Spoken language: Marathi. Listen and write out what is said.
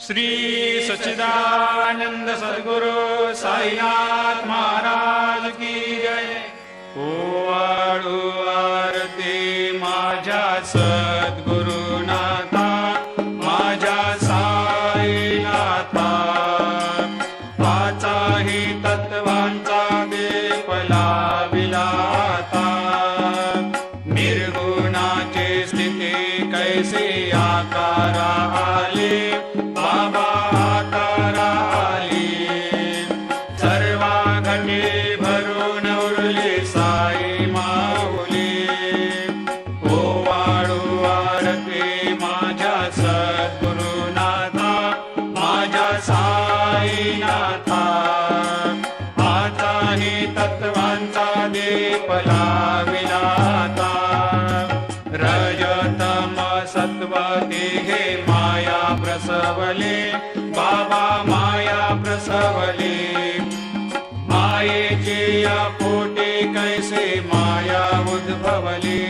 श्री सच्चिदानंद सद्गुरु साईनाथ महाराज की जय। ओवाळू आरती माझ्या सद्गुरुनाथा, माझ्या साईनाथा, पाचाही तत्वांचा दीप लाविला आता। निर्गुणाची स्थिती कैसे आकारा आले, बाबा आकारा आले। सर्वा घटे भरून उरले साई माऊली। ओवाळू आरती माझ्या सद्गुरुनाथा, माझ्या साईनाथा, आताही तत्वांचा दीप लाविला आता। रजतम सत्व तिघे माया प्रसवले, बाबा माया प्रसवले। मायेची या पोटी कैसे माया उद्भवली।